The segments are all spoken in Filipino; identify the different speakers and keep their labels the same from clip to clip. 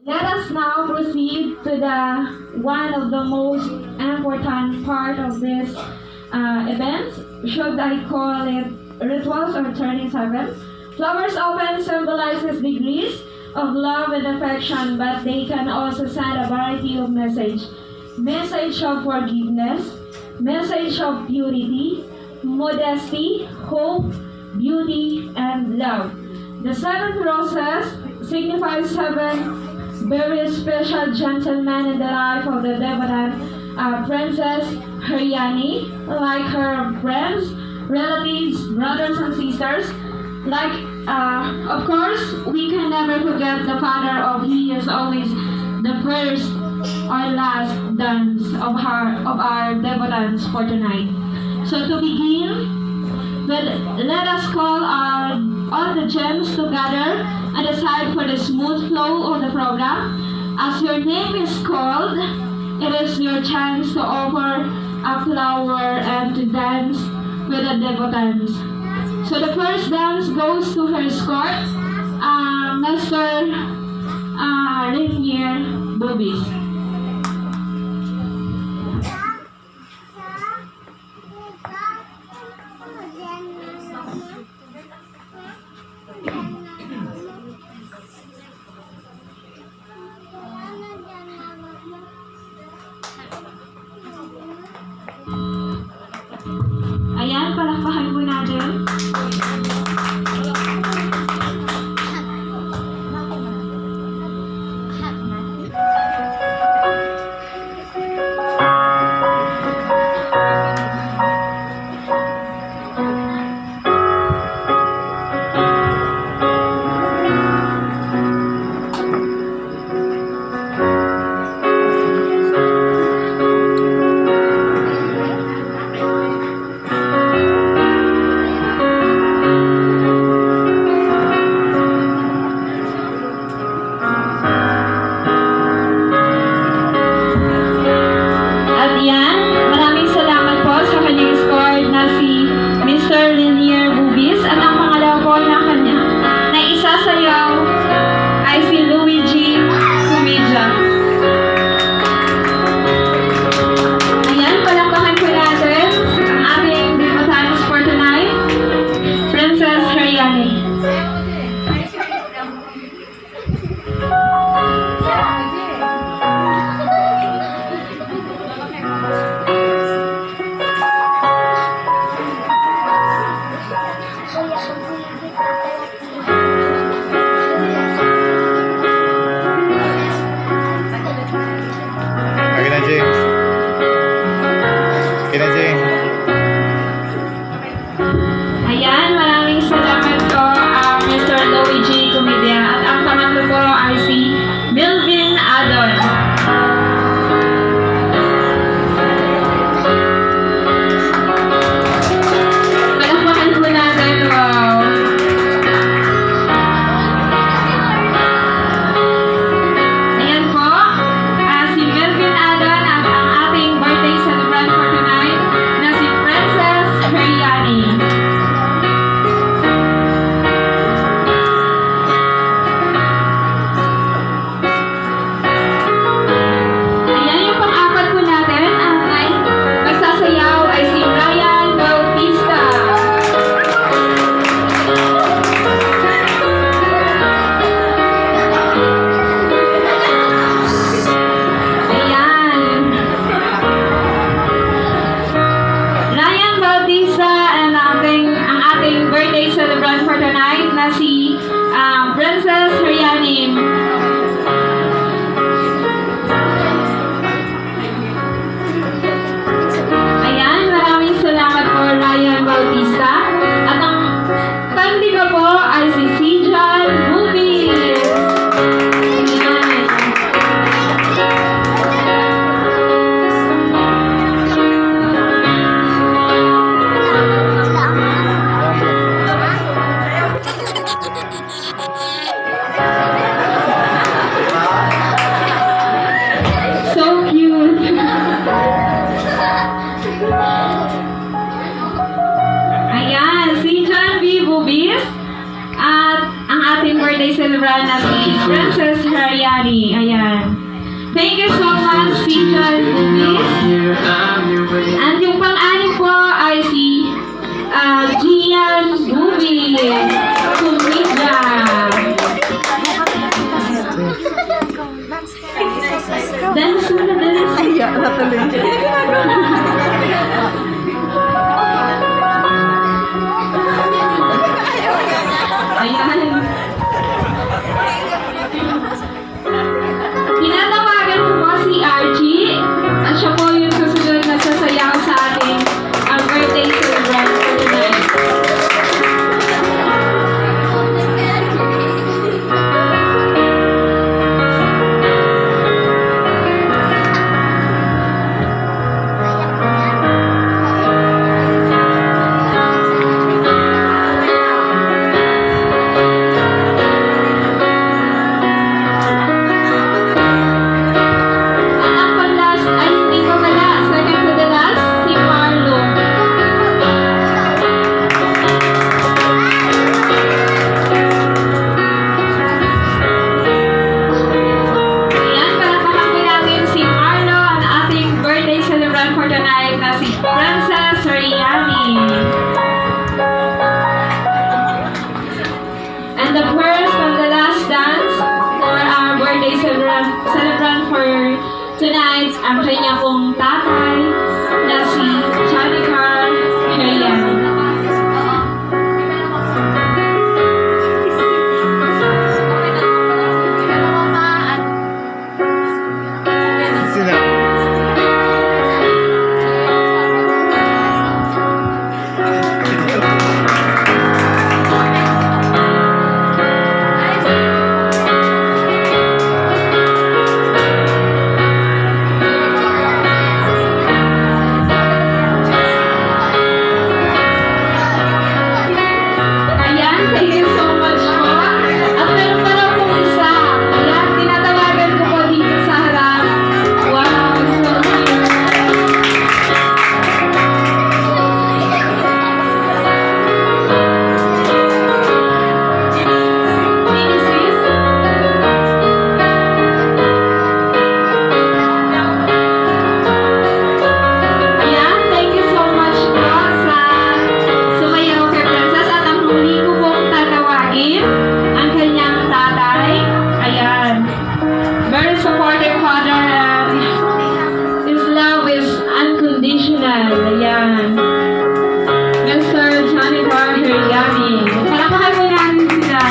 Speaker 1: Let us now proceed to the one of the most important part of this event. Should I call it rituals or turning seven? Flowers often symbolizes degrees of love and affection, but they can also send a variety of message. Message of forgiveness, message of purity, modesty, hope, beauty, and love. The seven roses signifies seven very special gentlemen in the life of the Devatan Princess Haryani, like her friends, relatives, brothers and sisters. Like, of course, we can never forget the father of he is always the first or last dance of our Devotans for tonight. So to begin, let us call all the gems together and decide for the smooth flow of the program. As your name is called, it is your chance to offer a flower and to dance with the Devotans. So the first dance goes to her escort, Mr. Rainier Bubis. Ayan, palakpakan po natin. Ayan, maraming salamat po, Mr. Luigi Comedia. At ang pangatlo po ay si Melvin Adon. Palakpakan po natin, wow. Ayan po, si Melvin Adon at ang ating birthday celebrant for tonight. Sariani. Ayan. Thank you so much, Teacher Bubis. And yung pang-anim po ay si Gian Bubi. Kumidra. Dance na dance.
Speaker 2: Ay, natuloy.
Speaker 1: Ayan. Tinatawagan ko po si Archie at siya po yung susunod na sasayaw sa ating birthday celebrant for tonight. At ang pang-last ay hindi ko wala. Second to the last, si Marlo. Ayan, palakpakan po natin si Marlo, ang ating birthday celebrant for tonight na si Princess Soriani. And the first and the last dance for our birthday celebrant for tonight, ang kanya pong tatay na si Chanikar Herian.
Speaker 2: Sila.
Speaker 1: Ayan, thank you so much po. At meron pa raw pong isa. Ayan, tinatawagan ko po dito sa harap. Wow, so cute. Genesis. Ayan, thank you so much po sa sumayaw kay Princess. At ang huli ko pong tatawagin ang kanyang tatay. Ayan. Very supportive father and his love is unconditional. Ayan. Mr. Johnny Bar Heriani. Palakpakan po natin sila.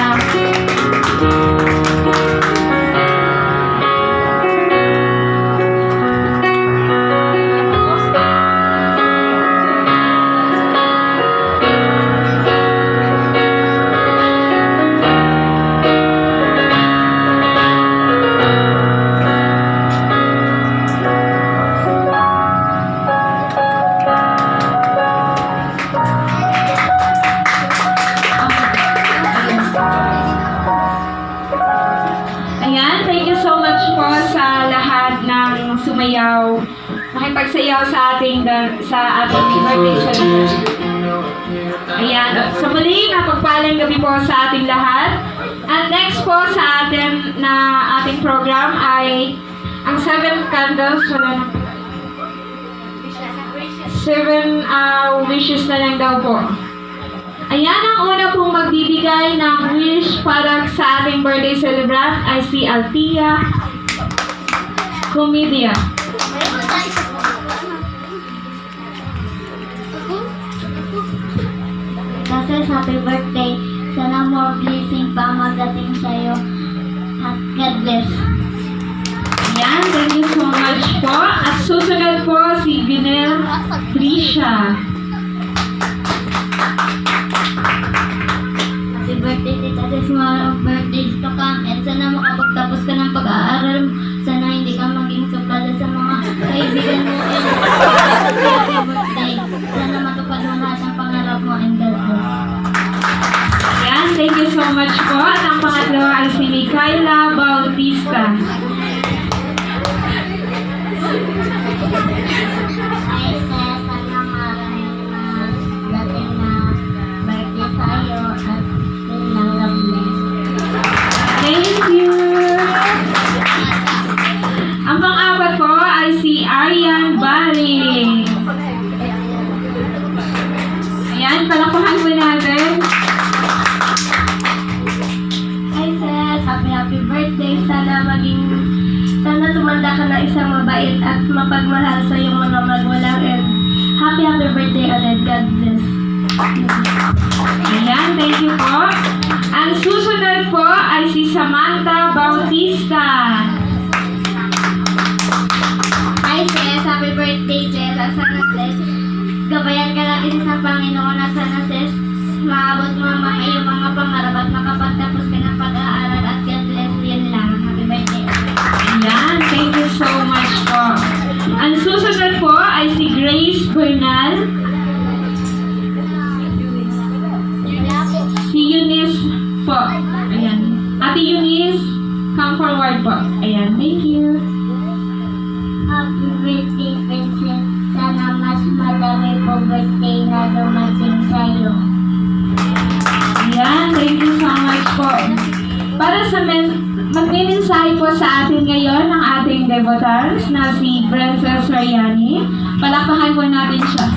Speaker 1: Ayan, thank you so much po sa lahat ng sumayaw, nakipagsayaw sa ating birthday celebration. Ayan, sa muli, napagpalang gabi po sa ating lahat. And next po sa ating program ay ang 7 candles, wala na. 7 wishes na lang daw po. Ayan, ang una pong magbibigay ng wish para sa ating birthday celebrant ay si Althea Comedia.
Speaker 3: Kasi happy birthday. Sana more blessing pa magating sa'yo. At God bless.
Speaker 1: Ayan, thank you so much po. At susunod po si Binel Trisha.
Speaker 3: Happy birthday, Tita Sis. More birthdays to come. And sana makapagtapos ka ng pag-aaral. Sana hindi ka maging suplada sa mga kaibigan mo. And happy birthday. Sana matupad mo lahat ng pangarap mo. And God bless.
Speaker 1: Ayan, thank you so much po. At ang pangatlo ay si Micaela Bautista.
Speaker 3: Ay, sana maraming dating na birthday sa'yo. At yun lang, God bless.
Speaker 1: Thank you.
Speaker 3: sana tumanda ka na isang mabait at mapagmahal sa iyong mga magulang, and happy birthday ulit. God bless.
Speaker 1: Ayan, thank you po. Ang susunod po ay si Samantha Bautista.
Speaker 3: Hi sis, happy birthday sis. At sana sis, gabayan ka lagi sa Panginoon at sana sis, maabot mo ang iyong mga pangarap at makapagtapos ka ng pag-aaral at God bless. Yan lang. Happy birthday.
Speaker 1: Ayan, thank you so much po. Ang susunod po ay si Grace Bernal. Si Eunice po. Ayan. Ate Eunice, come forward po. Ayan, thank you.
Speaker 3: Happy birthday, Princess. Sana mas madami po birthday na dumating sa'yo.
Speaker 1: Ayan, thank you so much po. Para sa magmimensahe po sa atin ngayon ng ating debutants na si Princess Rayani. Palakpakan po natin siya.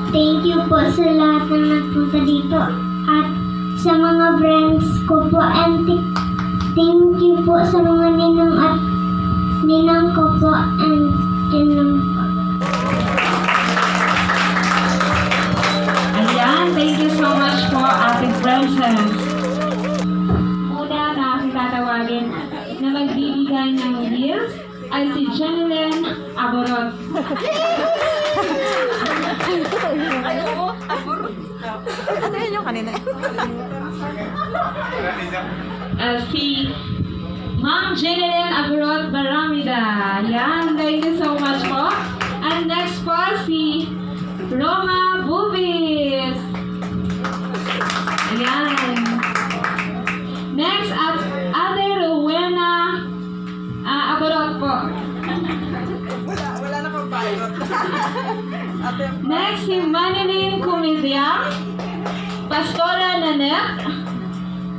Speaker 3: Thank you po sa lahat na nagpunta dito at sa mga friends ko po, and thank you po sa mga ninang at ninang ko po, and ninang po.
Speaker 1: Ayan, thank you so much po, Ate Princess. Una na aking tatawagin na magbibigay ng gifts ay si Jeneline Aborot.
Speaker 2: Ano yun yung kanina?
Speaker 1: Si Ma'am Jeneline Aborot Baramida. Yan, thank you so much po. And next po, si Roma Bubis. Ayan. Next, Ate Rowena Aborot po.
Speaker 2: Wala na pang pilot.
Speaker 1: Next, si Manilin Kumidia, Pastora Nanette,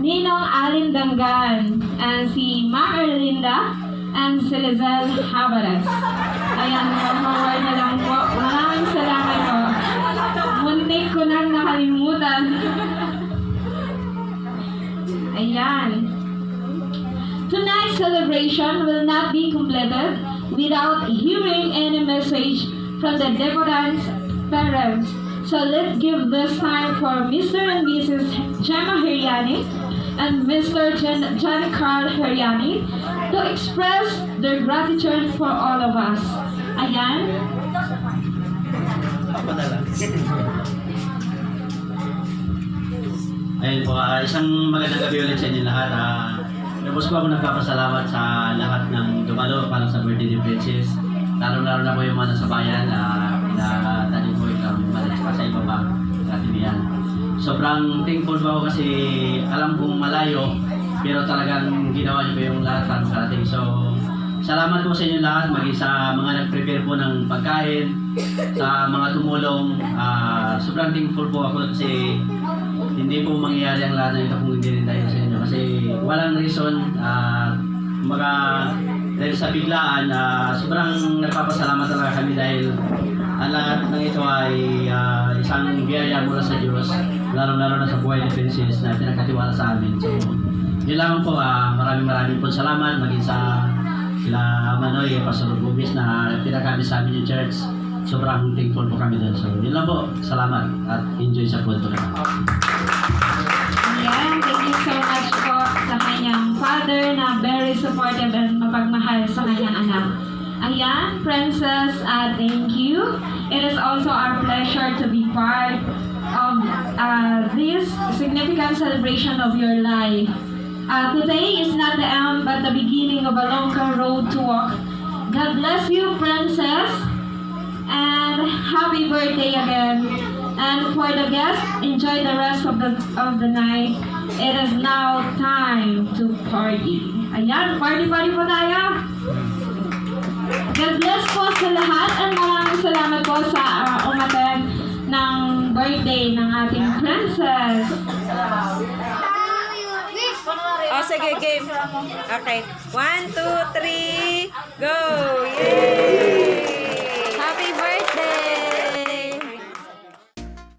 Speaker 1: Ninong Alin Damgan, and si Ma'am Erlinda, and si Lizelle Habares. Ayan, forward na lang po. Maraming salamat po. Muntik ko nang nakalimutan. Ayan. Tonight's celebration will not be completed without hearing any message from the debutants' parents. So let's give this time for Mr. and Mrs. Gemma Heriani and Mr. John Carl Heriani to express their gratitude for all of us. Ayan.
Speaker 2: Ako na lang.
Speaker 4: Ayun po, isang magandang gabi ulit sa inyo lahat. Tapos po ako nagpapasalamat sa lahat ng dumalo para sa birthday ni Princess. Lalo-lalo na po yung mga nasa bayan, na tani po ikaw, malis pa sa iba pa, katimihan. Sobrang thankful po ako kasi alam kong malayo, pero talagang ginawa niyo po yung lahat para makarating. So, salamat po sa inyo lahat, maging sa mga nag-prepare po ng pagkain, sa mga tumulong. Sobrang thankful po ako kasi hindi po mangyayari ang lahat na ito kung hindi rin tayo sa inyo. Kasi walang reason, dahil sa biglaan, sobrang nagpapasalamat talaga kami dahil ang lahat ng ito ay isang biyaya mula sa Diyos, lalo-lalo na sa buhay ni Princess na pinagkatiwala sa amin. So, yun lang po, maraming po salamat, maging sa sila Manoy, Pastor Bubis na pinagkami sa amin yung church. Sobrang thankful po kami doon. So, yun lang po, salamat at enjoy sa punto na.
Speaker 1: Ayan, thank you so much po sa kanyang father na very supportive and mapagmahal sa kanyang anak. Ayan, Princess, thank you. It is also our pleasure to be part of this significant celebration of your life. Today is not the end, but the beginning of a longer road to walk. God bless you, Princess, and happy birthday again. And for the guests, enjoy the rest of the night. It is now time to party. Ayan, party po tayo. God bless po sa lahat and maraming salamat po sa umattend ng birthday ng ating princess.
Speaker 2: Oh, sige, game. Okay. 1, 2, 3, go! Yay!